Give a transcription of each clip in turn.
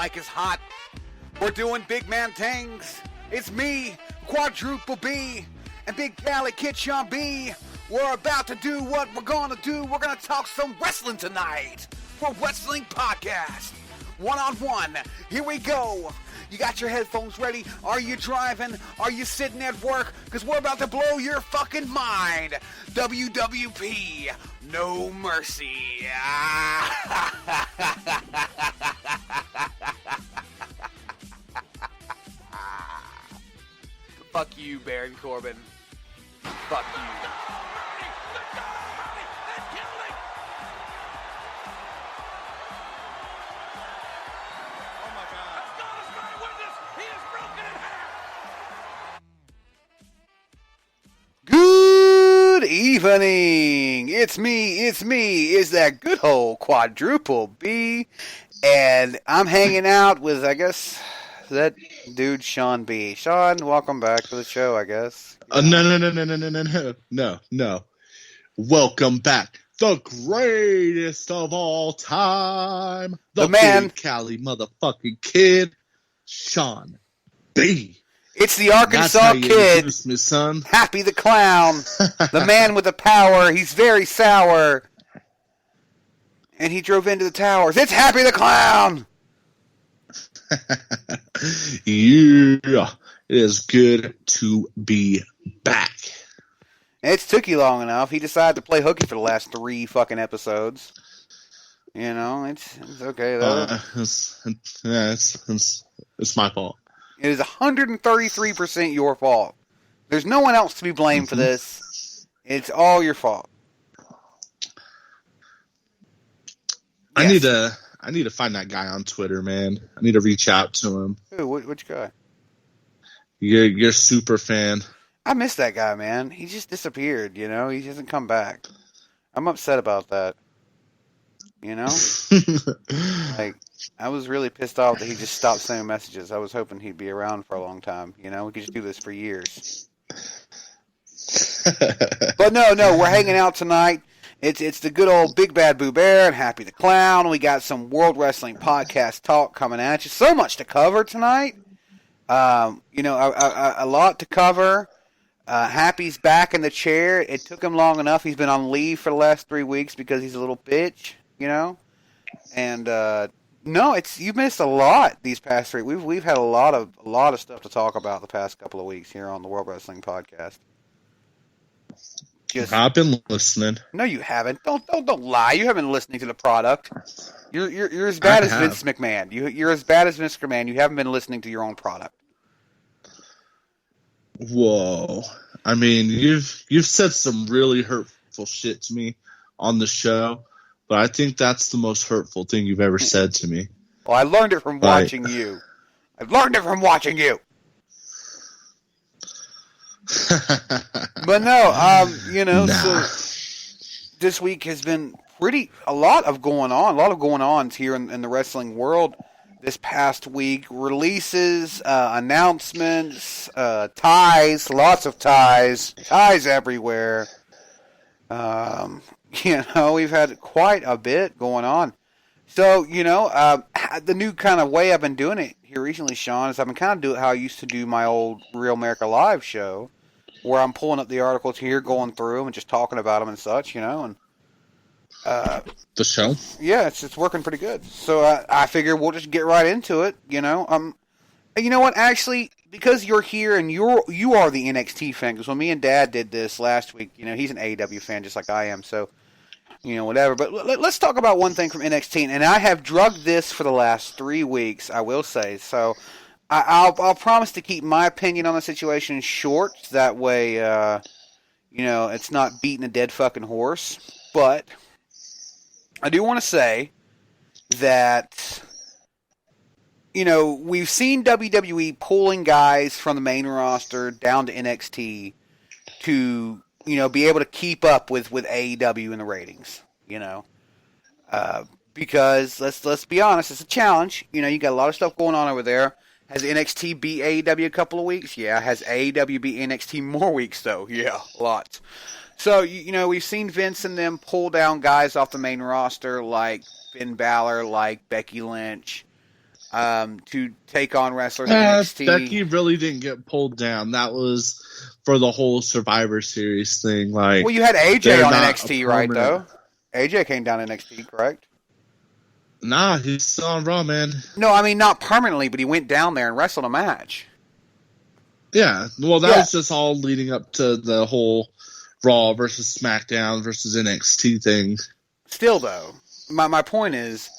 mic is hot. We're doing big man things. It's me, Quadruple B, and Big Cali Kid Sean B. We're about to do what we're gonna do. We're gonna talk some wrestling tonight for Wrestling Podcast. One-on-one. Here we go. You got your headphones ready? Are you driving? Are you sitting at work? Because we're about to blow your fucking mind. WWP, no mercy. Fuck you, Baron Corbin. Fuck you. Good evening. It's me. It's that good old Quadruple B. And I'm hanging out with, I guess, that dude Sean B. Sean, welcome back to the show, I guess. No. Welcome back. The greatest of all time. The man. Big Cali motherfucking kid, Sean B. It's the Arkansas kid, me, son. Happy the Clown, the man with the power. He's very sour. And he drove into the towers. It's Happy the Clown! Yeah, it is good to be back. It took you long enough. He decided to play hooky for the last 3 fucking episodes. You know, it's okay though. It's my fault. It is 133% your fault. There's no one else to be blamed for this. It's all your fault. I need to find that guy on Twitter, man. I need to reach out to him. Who? Which guy? Your super fan. I miss that guy, man. He just disappeared, you know? He hasn't come back. I'm upset about that. You know? Like, I was really pissed off that he just stopped sending messages. I was hoping he'd be around for a long time. You know? We could just do this for years. But no, we're hanging out tonight. It's the good old Big Bad Boo Bear and Happy the Clown. We got some World Wrestling Podcast talk coming at you. So much to cover tonight. You know, a lot to cover. Happy's back in the chair. It took him long enough. He's been on leave for the last 3 weeks because he's a little bitch, you know? And, no, you've missed a lot these past 3 weeks. We've had a lot of stuff to talk about the past couple of weeks here on the World Wrestling Podcast. I've been listening. No, you haven't. Don't lie. You haven't been listening to the product. You're as bad as Vince McMahon. You're as bad as Vince McMahon. You haven't been listening to your own product. Whoa. I mean, you've said some really hurtful shit to me on the show, but I think that's the most hurtful thing you've ever said to me. Well, I learned it from watching you. I've learned it from watching you. But no, you know, so this week has been a lot of going on here in the wrestling world this past week. Releases, announcements, ties, lots of ties everywhere. You know, we've had quite a bit going on. So, you know, the new kind of way I've been doing it here recently, Sean, is I've been kind of doing how I used to do my old Real America Live show, where I'm pulling up the articles here, going through them, and just talking about them and such, you know. And the show? Yeah, it's working pretty good. So I figure we'll just get right into it, you know. You know what? Actually, because you're here and you are the NXT fan, because when me and Dad did this last week, you know, he's an AEW fan just like I am, so, you know, whatever. But let's talk about one thing from NXT, and I have drugged this for the last 3 weeks, I will say. So I'll promise to keep my opinion on the situation short. That way, you know, it's not beating a dead fucking horse. But I do want to say that, you know, we've seen WWE pulling guys from the main roster down to NXT to, you know, be able to keep up with AEW in the ratings, you know. Because, let's be honest, it's a challenge. You know, you got a lot of stuff going on over there. Has NXT beat AEW a couple of weeks? Yeah. Has AEW beat NXT more weeks, though? Yeah, lots. So, you know, we've seen Vince and them pull down guys off the main roster like Finn Balor, like Becky Lynch, to take on wrestlers in NXT. Becky really didn't get pulled down. That was for the whole Survivor Series thing. Like, well, you had AJ they're on not NXT, a right? Though permanent- AJ came down NXT, correct? Nah, he's still on Raw, man. No, I mean not permanently, but he went down there and wrestled a match. Yeah, well, that was just all leading up to the whole Raw versus SmackDown versus NXT thing. Still, though, my point is,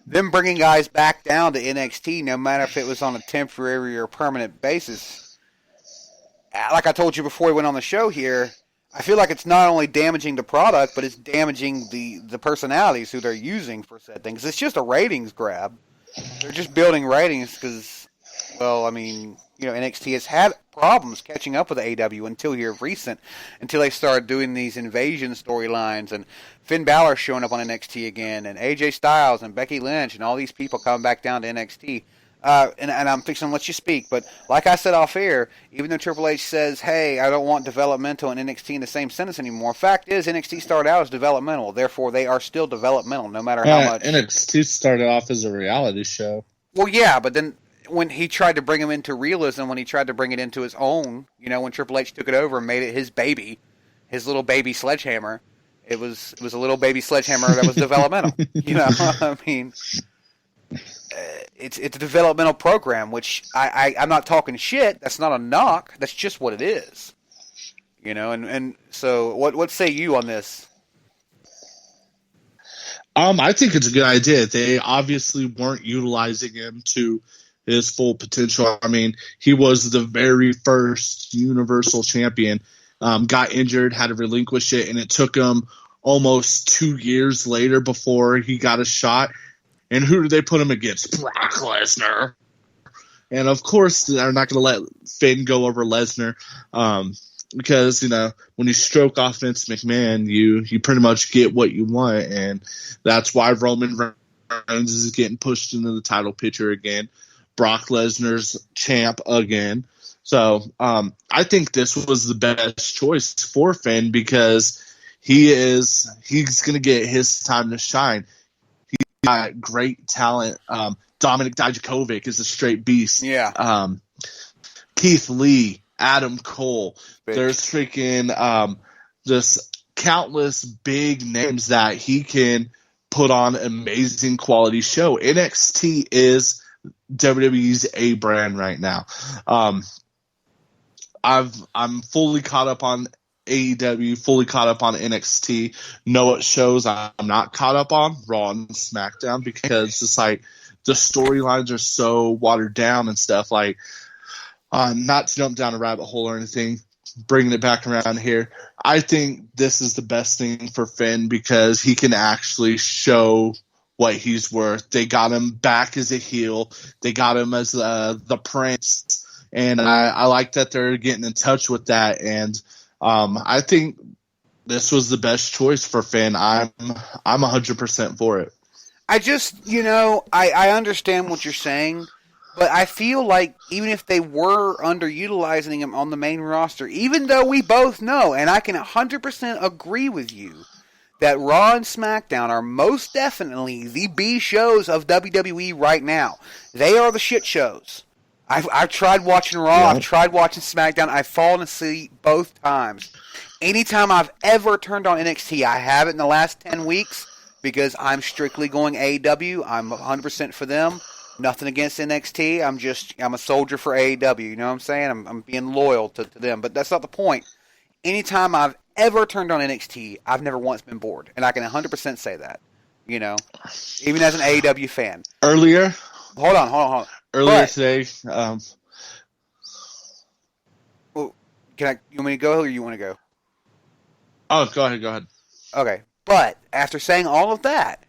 them bringing guys back down to NXT, no matter if it was on a temporary or permanent basis, like I told you before we went on the show here, I feel like it's not only damaging the product, but it's damaging the personalities who they're using for said things. It's just a ratings grab. They're just building ratings because, well, I mean, you know, NXT has had problems catching up with AEW until they started doing these invasion storylines, and Finn Balor showing up on NXT again, and AJ Styles and Becky Lynch and all these people coming back down to NXT. And I'm fixing to let you speak, but like I said off air, even though Triple H says, hey, I don't want developmental and NXT in the same sentence anymore, fact is NXT started out as developmental, therefore they are still developmental no matter how much. NXT started off as a reality show. Well, yeah, but then when he tried to bring him into realism, when he tried to bring it into his own, you know, when Triple H took it over and made it his baby, his little baby sledgehammer, it was a little baby sledgehammer that was developmental. You know, I mean, it's a developmental program, which I'm not talking shit. That's not a knock. That's just what it is. You know, and so what say you on this? I think it's a good idea. They obviously weren't utilizing him to his full potential. I mean, he was the very first Universal Champion, got injured, had to relinquish it, and it took him almost 2 years later before he got a shot. And who did they put him against? Brock Lesnar. And, of course, they're not going to let Finn go over Lesnar because, you know, when you stroke off Vince McMahon, you pretty much get what you want. And that's why Roman Reigns is getting pushed into the title picture again. Brock Lesnar's champ again. So I think this was the best choice for Finn because he's going to get his time to shine. He's got great talent. Dominic Dijakovic is a straight beast. Yeah. Keith Lee, Adam Cole. Big. There's freaking just countless big names that he can put on an amazing quality show. NXT is WWE's A brand right now. I'm fully caught up on AEW, fully caught up on NXT. Know what shows I'm not caught up on? Raw and SmackDown, because just like the storylines are so watered down and stuff. Like, not to jump down a rabbit hole or anything, bringing it back around here. I think this is the best thing for Finn because he can actually show what he's worth. They got him back as a heel. They got him as the Prince, and I like that they're getting in touch with that. And I think this was the best choice for Finn. I'm 100% for it. I just, you know, I understand what you're saying, but I feel like even if they were underutilizing him on the main roster, even though we both know, and I can 100% agree with you, that Raw and SmackDown are most definitely the B shows of WWE right now. They are the shit shows. I've tried watching Raw, Yeah. I've tried watching SmackDown, I've fallen asleep both times. Anytime I've ever turned on NXT, I haven't in the last 10 weeks because I'm strictly going AEW. I'm 100% for them. Nothing against NXT. I'm a soldier for AEW. You know what I'm saying? I'm being loyal to them. But that's not the point. Anytime I've ever turned on NXT, I've never once been bored. And I can 100% say that. You know? Even as an AEW fan. Earlier Hold on. But, today, Well, you want me to go or you want to go? Oh, go ahead. Okay. But after saying all of that,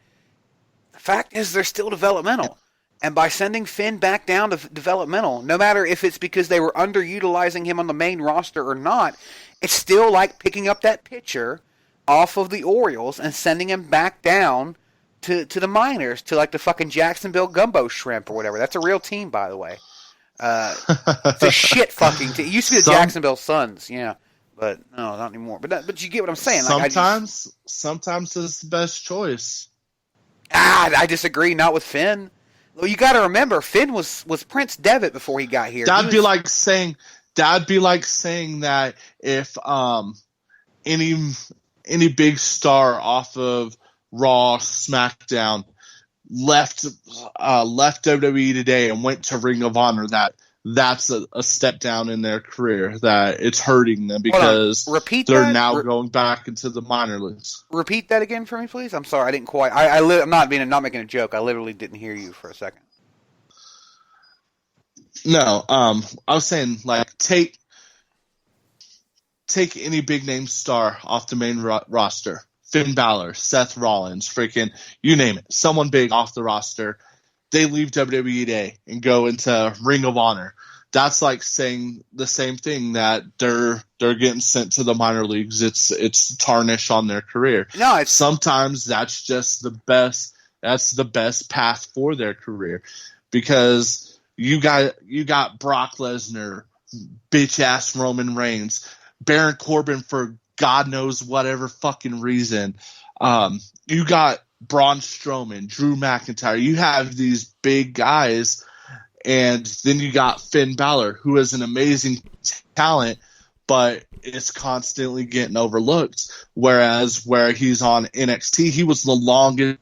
the fact is they're still developmental. And by sending Finn back down to developmental, no matter if it's because they were underutilizing him on the main roster or not, it's still like picking up that pitcher off of the Orioles and sending him back down to the minors, to like the fucking Jacksonville Gumbo Shrimp or whatever. That's a real team, by the way. It's a shit fucking team. It used to be the Jacksonville Suns, yeah. But no, not anymore. But you get what I'm saying. Sometimes it's the best choice. I disagree. Not with Finn. Well, you got to remember, Finn was Prince Devitt before he got here. That'd be like saying that if any big star off of Raw, SmackDown left WWE today and went to Ring of Honor, that's a step down in their career, that it's hurting them because they're now going back into the minor leagues. Repeat that again for me, please. I'm sorry, I didn't quite. I'm not making a joke. I literally didn't hear you for a second. No, I was saying, like, take any big name star off the main roster. Finn Balor, Seth Rollins, freaking, you name it. Someone big off the roster. They leave WWE today and go into Ring of Honor. That's like saying the same thing, that they're getting sent to the minor leagues. It's tarnish on their career. No, sometimes that's just the best. That's the best path for their career, because you got Brock Lesnar, bitch ass Roman Reigns, Baron Corbin for God knows whatever fucking reason. You got Braun Strowman, Drew McIntyre. You have these big guys, and then you got Finn Balor, who is an amazing talent, but is constantly getting overlooked. Whereas where he's on NXT, he was the longest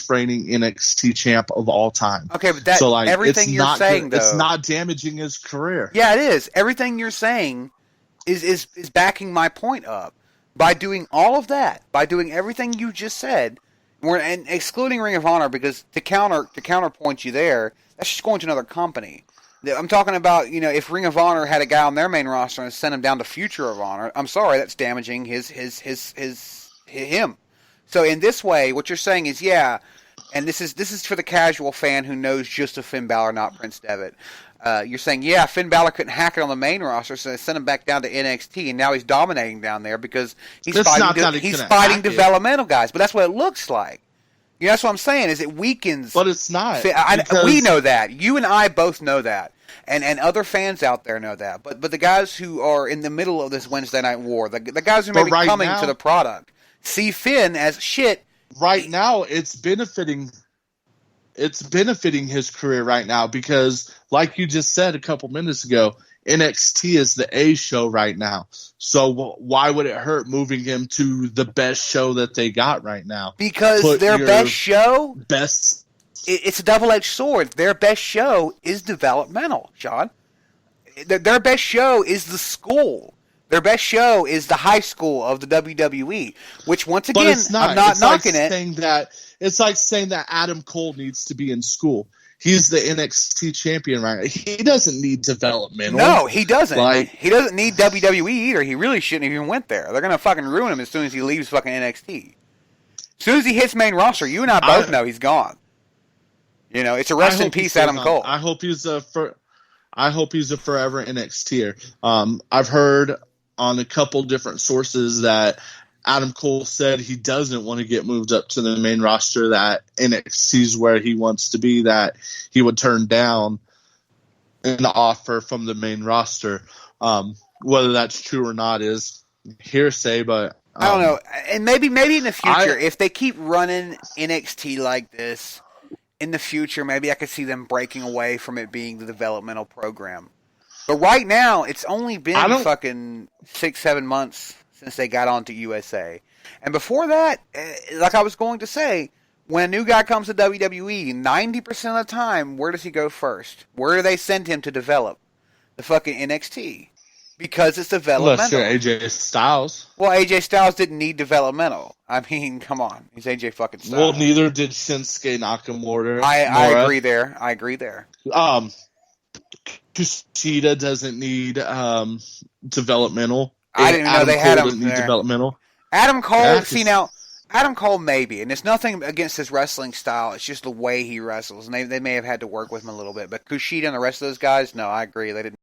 reigning NXT champ of all time. Okay, but everything you're saying, though, it's not damaging his career. Yeah, it is. Everything you're saying is backing my point up. By doing all of that, by doing everything you just said, and excluding Ring of Honor, because to counterpoint you there, that's just going to another company. I'm talking about, if Ring of Honor had a guy on their main roster and sent him down to Future of Honor, I'm sorry, that's damaging him. So in this way, what you're saying is, yeah, and this is for the casual fan who knows just of Finn Balor, not Prince Devitt. You're saying, yeah, Finn Balor couldn't hack it on the main roster, so they sent him back down to NXT, and now he's dominating down there because he's fighting developmental guys. But that's what it looks like. That's what I'm saying, is it weakens. But it's not. We know that. You and I both know that. And other fans out there know that. But the guys who are in the middle of this Wednesday Night War, the guys who may be coming to the product, see Finn as shit. Right now, it's benefiting his career right now, because, like you just said a couple minutes ago, NXT is the A show right now. So why would it hurt moving him to the best show that they got right now? Because their best show, it's a double-edged sword. Their best show is developmental, Sean. Their best show is the school. Their best show is the high school of the WWE, which, once again, I'm not knocking it. It's like saying that Adam Cole needs to be in school. He's the NXT champion right now. He doesn't need developmental. No, he doesn't. He doesn't need WWE either. He really shouldn't even went there. They're going to fucking ruin him as soon as he leaves fucking NXT. As soon as he hits main roster, you and I both know he's gone. It's a rest in peace Adam Cole. I hope he's a forever NXTer. I've heard on a couple different sources that Adam Cole said he doesn't want to get moved up to the main roster, that NXT's where he wants to be, that he would turn down an offer from the main roster. Whether that's true or not is hearsay, but I don't know. And maybe in the future, if they keep running NXT like this, in the future, maybe I could see them breaking away from it being the developmental program. But right now, it's only been fucking 6-7 months since they got onto USA. And before that, like I was going to say, when a new guy comes to WWE, 90% of the time, where does he go first? Where do they send him to develop? The fucking NXT. Because it's developmental. Unless you're AJ Styles. Well, AJ Styles didn't need developmental. I mean, come on. He's AJ fucking Styles. Well, neither did Shinsuke Nakamura. I agree there. Kushida doesn't need developmental. I didn't know they had him doesn't need developmental. Adam Cole, Adam Cole maybe, and it's nothing against his wrestling style. It's just the way he wrestles, and they may have had to work with him a little bit. But Kushida and the rest of those guys, no, I agree. They didn't.